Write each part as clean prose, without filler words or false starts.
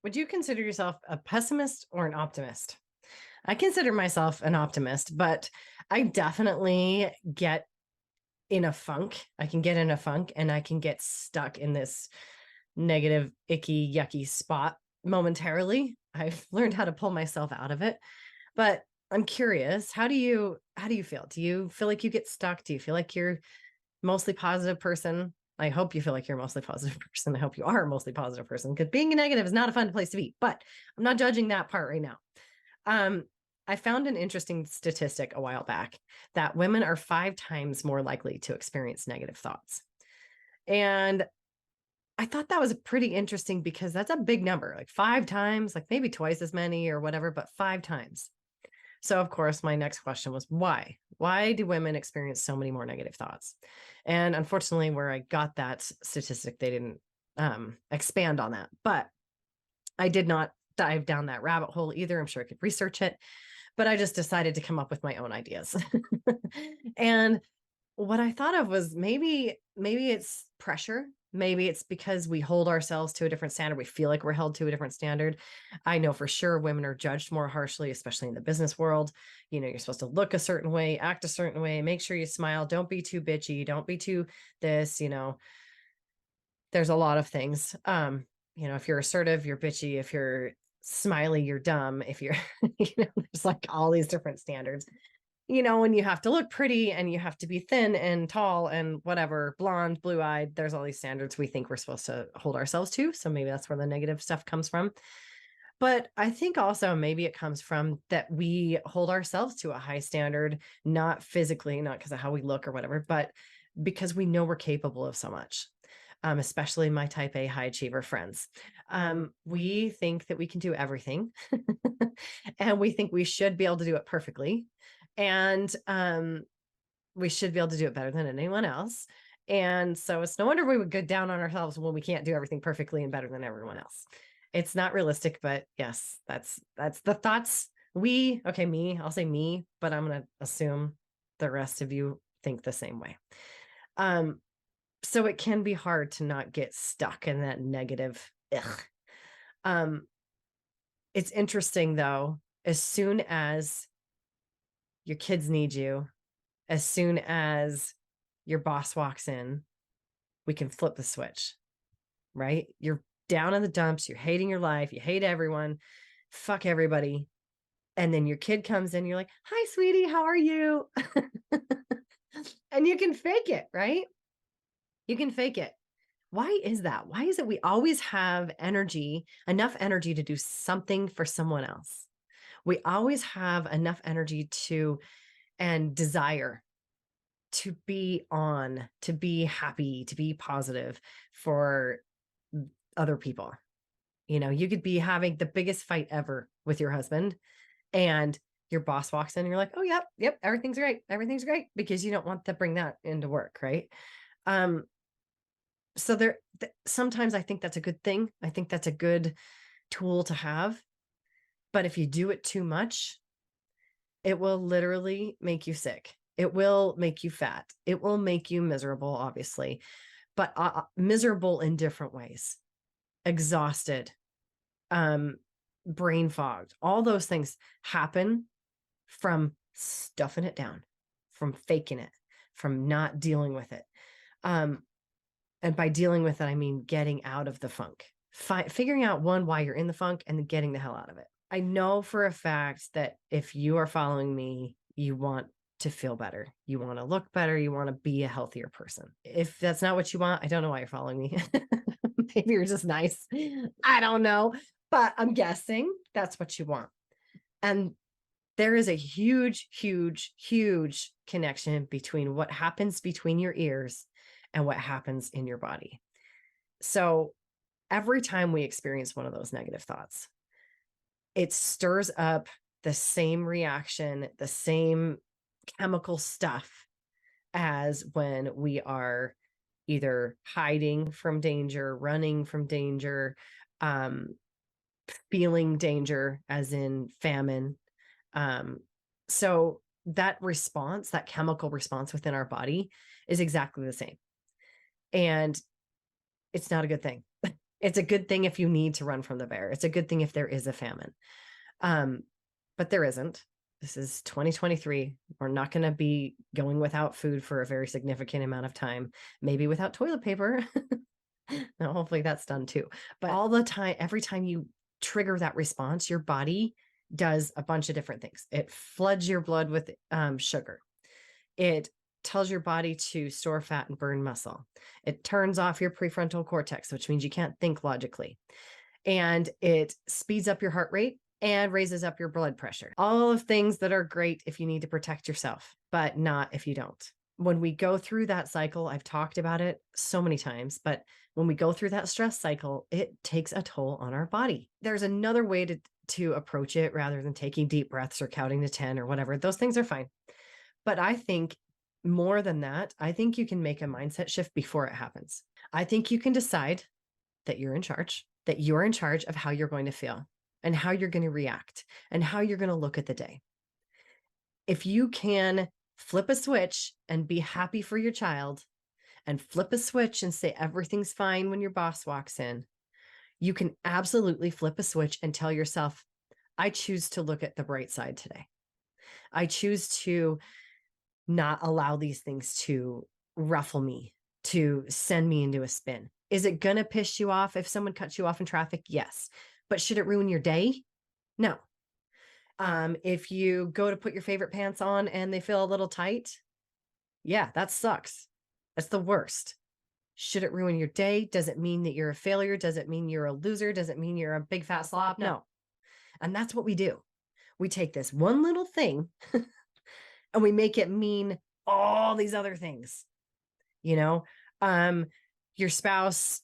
Would you consider yourself a pessimist or an optimist? I consider myself an optimist, but I definitely get in a funk. I can get in a funk and I can get stuck in this negative, icky, yucky spot momentarily. I've learned how to pull myself out of it. But I'm curious, how do you feel? Do you feel like you get stuck? Do you feel like you're mostly positive person? I hope you feel like you're a mostly positive person. I hope you are a mostly positive person because being a negative is not a fun place to be. But I'm not judging that part right now. Um, I found an interesting statistic a while back that women are 5 times more likely to experience negative thoughts. And I thought that was pretty interesting because that's a big number, like 5 times, like maybe twice as many or whatever, but 5 times. So, of course, my next question was why? Why do women experience so many more negative thoughts? And unfortunately, where I got that statistic, they didn't expand on that. But I did not dive down that rabbit hole either. I'm sure I could research it, but I just decided to come up with my own ideas. And what I thought of was maybe it's pressure. Maybe it's because we hold ourselves to a different standard. We feel like we're held to a different standard. I know for sure women are judged more harshly, especially in the business world. You're supposed to look a certain way, act a certain way, make sure you smile, don't be too bitchy, don't be too this. There's a lot of things. If you're assertive, you're bitchy. If you're smiley, you're dumb. If you're, there's like all these different standards. And you have to look pretty and you have to be thin and tall and whatever, blonde, blue eyed. There's all these standards we think we're supposed to hold ourselves to. So maybe that's where the negative stuff comes from. But I think also maybe it comes from that we hold ourselves to a high standard, not physically, not because of how we look or whatever, but because we know we're capable of so much. Especially my type A high achiever friends. We think that we can do everything and we think we should be able to do it perfectly. And we should be able to do it better than anyone else. And so it's no wonder we would go down on ourselves when we can't do everything perfectly and better than everyone else. It's not realistic, but yes, that's the thoughts I'll say me, but I'm going to assume the rest of you think the same way. Um, so it can be hard to not get stuck in that negative. Ugh. Um, it's interesting though, as soon as your kids need you, as soon as your boss walks in, we can flip the switch, right? You're down in the dumps, you're hating your life, you hate everyone, fuck everybody. And then your kid comes in, you're like, hi, sweetie, how are you? And you can fake it, right? You can fake it. Why is that? Why is it we always have energy, enough energy to do something for someone else? We always have enough energy to and desire to be on, to be happy, to be positive for other people. You could be having the biggest fight ever with your husband and your boss walks in and you're like, oh, yep, yep, everything's great. Everything's great because you don't want to bring that into work. Right. Um, so sometimes I think that's a good thing. I think that's a good tool to have. But if you do it too much, it will literally make you sick. It will make you fat. It will make you miserable, obviously, but miserable in different ways. Exhausted, brain fogged. All those things happen from stuffing it down, from faking it, from not dealing with it. And by dealing with it, I mean getting out of the funk, figuring out why you're in the funk and then getting the hell out of it. I know for a fact that if you are following me, you want to feel better. You want to look better. You want to be a healthier person. If that's not what you want, I don't know why you're following me. Maybe you're just nice. I don't know, but I'm guessing that's what you want. And there is a huge, huge, huge connection between what happens between your ears and what happens in your body. So every time we experience one of those negative thoughts, it stirs up the same reaction, the same chemical stuff as when we are either hiding from danger, running from danger, feeling danger, as in famine. So that response, that chemical response within our body is exactly the same. And it's not a good thing. It's a good thing if you need to run from the bear. It's a good thing if there is a famine. But there isn't. This is 2023. We're not going to be going without food for a very significant amount of time, maybe without toilet paper. Now, hopefully that's done too. But all the time, every time you trigger that response, your body does a bunch of different things. It floods your blood with sugar. It tells your body to store fat and burn muscle. It turns off your prefrontal cortex, which means you can't think logically. And it speeds up your heart rate and raises up your blood pressure. All of things that are great if you need to protect yourself, but not if you don't. When we go through that cycle, I've talked about it so many times, but when we go through that stress cycle, it takes a toll on our body. There's another way to approach it rather than taking deep breaths or counting to 10 or whatever. Those things are fine. But I think more than that, I think you can make a mindset shift before it happens. I think you can decide that you're in charge of how you're going to feel and how you're going to react and how you're going to look at the day. If you can flip a switch and be happy for your child and flip a switch and say everything's fine when your boss walks in, you can absolutely flip a switch and tell yourself, I choose to look at the bright side today. I choose to not allow these things to ruffle me, to send me into a spin. Is it going to piss you off if someone cuts you off in traffic? Yes. But should it ruin your day? No. If you go to put your favorite pants on and they feel a little tight, yeah, that sucks. That's the worst. Should it ruin your day? Does it mean that you're a failure? Does it mean you're a loser? Does it mean you're a big fat slob? No. And that's what we do. We take this one little thing and we make it mean all these other things. You know, your spouse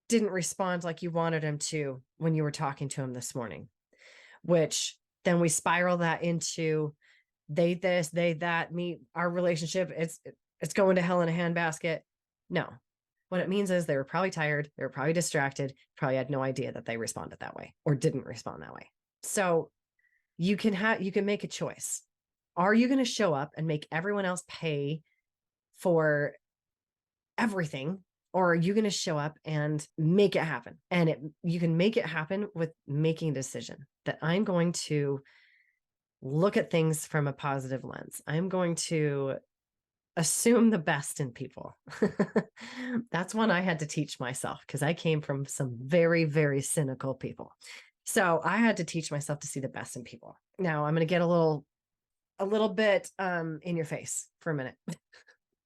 didn't respond like you wanted him to when you were talking to him this morning, which then we spiral that into they this, they that, our relationship. It's going to hell in a handbasket. No, what it means is they were probably tired. They were probably distracted, probably had no idea that they responded that way or didn't respond that way. So you can make a choice. Are you going to show up and make everyone else pay for everything? Or are you going to show up and make it happen? And you can make it happen with making a decision that I'm going to look at things from a positive lens. I'm going to assume the best in people. That's one I had to teach myself because I came from some very, very cynical people. So I had to teach myself to see the best in people. Now I'm going to get a little bit in your face for a minute, a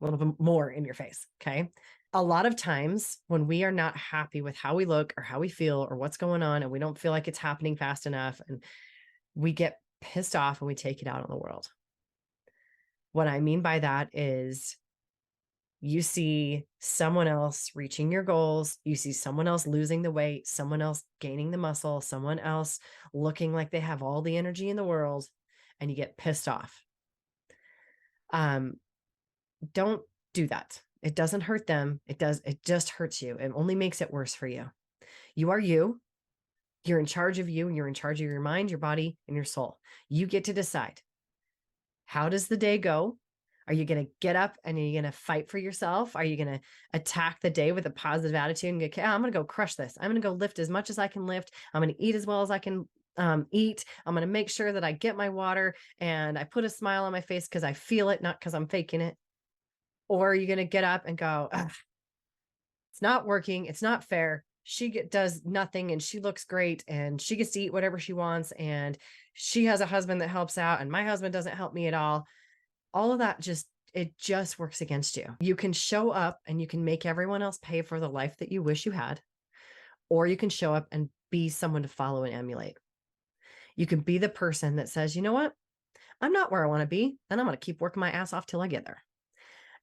little bit more in your face. Okay. A lot of times when we are not happy with how we look or how we feel or what's going on, and we don't feel like it's happening fast enough, and we get pissed off and we take it out on the world. What I mean by that is you see someone else reaching your goals. You see someone else losing the weight, someone else gaining the muscle, someone else looking like they have all the energy in the world, and you get pissed off. Don't do that. It doesn't hurt them. It just hurts you. It only makes it worse for you. You are you. You're in charge of you. You're in charge of your mind, your body, and your soul. You get to decide. How does the day go? Are you going to get up and are you going to fight for yourself? Are you going to attack the day with a positive attitude and go, okay, I'm going to go crush this. I'm going to go lift as much as I can lift. I'm going to eat as well as I can eat. I'm going to make sure that I get my water and I put a smile on my face because I feel it, not because I'm faking it. Or are you going to get up and go, it's not working. It's not fair. She does nothing and she looks great and she gets to eat whatever she wants. And she has a husband that helps out and my husband doesn't help me at all. All of that it just works against you. You can show up and you can make everyone else pay for the life that you wish you had, or you can show up and be someone to follow and emulate. You can be the person that says, you know what? I'm not where I want to be, and I'm going to keep working my ass off till I get there.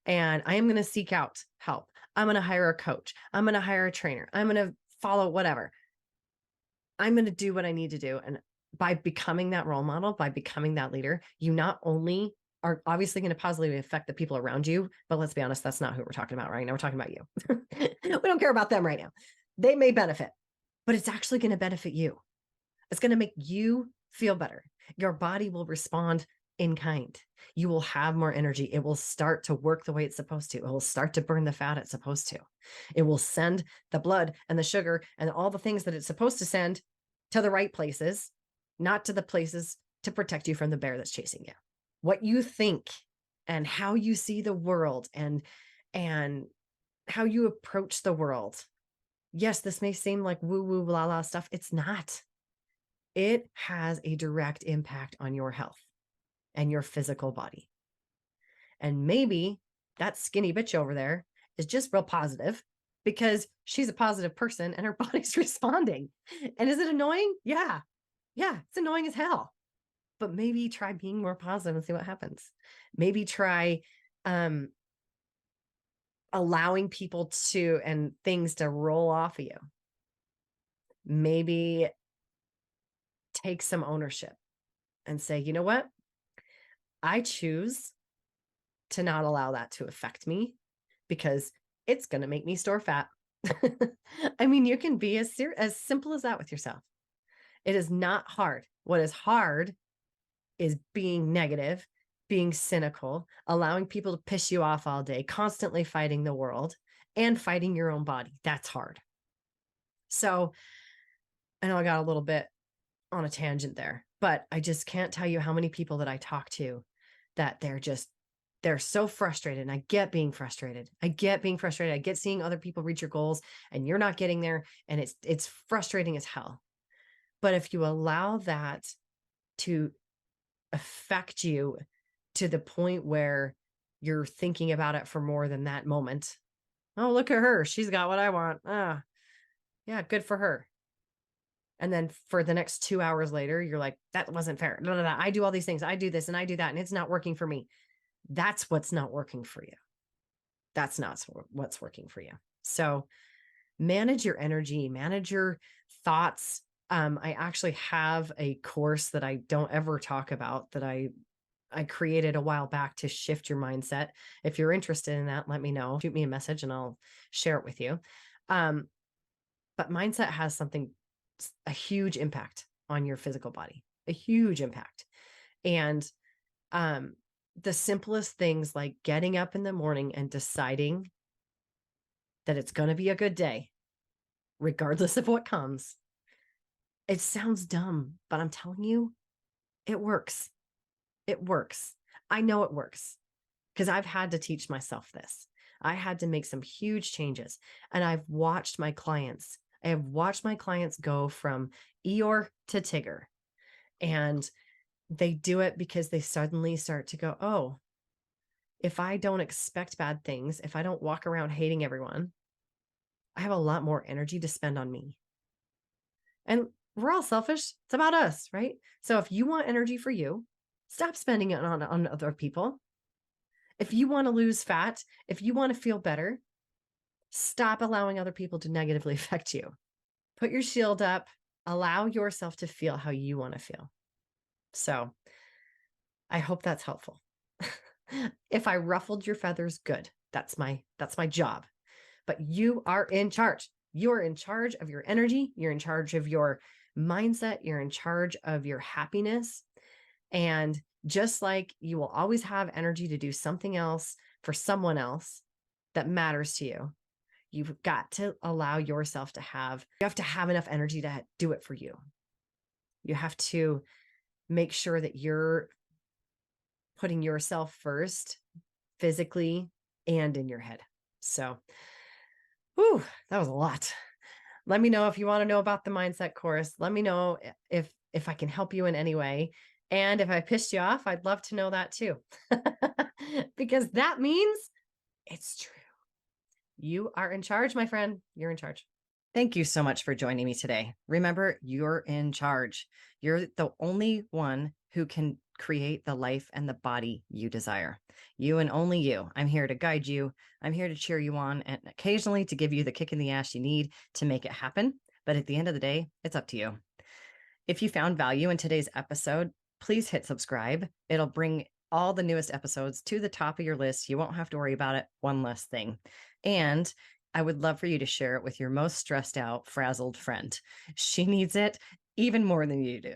And I am going to seek out help. I'm going to hire a coach. I'm going to hire a trainer. I'm going to follow whatever. I'm going to do what I need to do. And by becoming that role model, by becoming that leader, you not only are obviously going to positively affect the people around you, but let's be honest, that's not who we're talking about right now. We're talking about you. We don't care about them right now. They may benefit, but it's actually going to benefit you. It's going to make you feel better. Your body will respond in kind. You will have more energy. It will start to work the way it's supposed to. It will start to burn the fat it's supposed to. It will send the blood and the sugar and all the things that it's supposed to send to the right places, not to the places to protect you from the bear that's chasing you. What you think and how you see the world and how you approach the world. Yes, this may seem like woo-woo, blah, blah stuff. It's not. It has a direct impact on your health and your physical body. And maybe that skinny bitch over there is just real positive because she's a positive person and her body's responding. And is it annoying? Yeah. Yeah, it's annoying as hell. But maybe try being more positive and see what happens. Maybe try allowing people to and things to roll off of you. Maybe take some ownership and say, you know what? I choose to not allow that to affect me because it's going to make me store fat. I mean, you can be as simple as that with yourself. It is not hard. What is hard is being negative, being cynical, allowing people to piss you off all day, constantly fighting the world and fighting your own body. That's hard. So I know I got a little bit on a tangent there, but I just can't tell you how many people that I talk to that they're so frustrated. And I get being frustrated. I get seeing other people reach your goals and you're not getting there. And it's frustrating as hell. But if you allow that to affect you to the point where you're thinking about it for more than that moment. Oh, look at her. She's got what I want. Ah, yeah, good for her. And then for the next 2 hours later, you're like, that wasn't fair. No, no, no. I do all these things. I do this and I do that. And it's not working for me. That's what's not working for you. That's not what's working for you. So manage your energy, manage your thoughts. I actually have a course that I don't ever talk about that I created a while back to shift your mindset. If you're interested in that, let me know. Shoot me a message and I'll share it with you. But mindset has a huge impact on your physical body, a huge impact. And the simplest things like getting up in the morning and deciding that it's going to be a good day, regardless of what comes. It sounds dumb, but I'm telling you, it works. It works. I know it works because I've had to teach myself this. I had to make some huge changes and I've watched my clients. I have watched my clients go from Eeyore to Tigger, and they do it because they suddenly start to go, oh, if I don't expect bad things, if I don't walk around hating everyone, I have a lot more energy to spend on me. And we're all selfish. It's about us, right? So if you want energy for you, stop spending it on other people. If you want to lose fat, if you want to feel better, stop allowing other people to negatively affect you. Put your shield up, allow yourself to feel how you want to feel. So I hope that's helpful. If I ruffled your feathers, good. That's my job. But you are in charge. You're in charge of your energy. You're in charge of your mindset. You're in charge of your happiness. And just like you will always have energy to do something else for someone else that matters to you, you've got to allow yourself you have to have enough energy to do it for you. You have to make sure that you're putting yourself first, physically and in your head. So, whew, that was a lot. Let me know if you want to know about the mindset course. Let me know if I can help you in any way. And if I pissed you off, I'd love to know that too. Because that means it's true. You are in charge, my friend. You're in charge. Thank you so much for joining me today. Remember, you're in charge. You're the only one who can create the life and the body you desire. You and only you. I'm here to guide you. I'm here to cheer you on and occasionally to give you the kick in the ass you need to make it happen. But at the end of the day, it's up to you. If you found value in today's episode, please hit subscribe. It'll bring all the newest episodes to the top of your list. You won't have to worry about it. One less thing. And I would love for you to share it with your most stressed out, frazzled friend. She needs it even more than you do.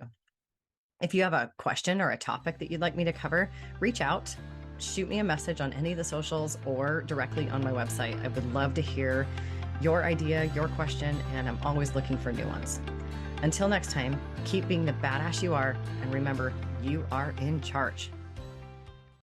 If you have a question or a topic that you'd like me to cover, reach out, shoot me a message on any of the socials or directly on my website. I would love to hear your idea, your question, and I'm always looking for new ones. Until next time, keep being the badass you are, and remember, you are in charge.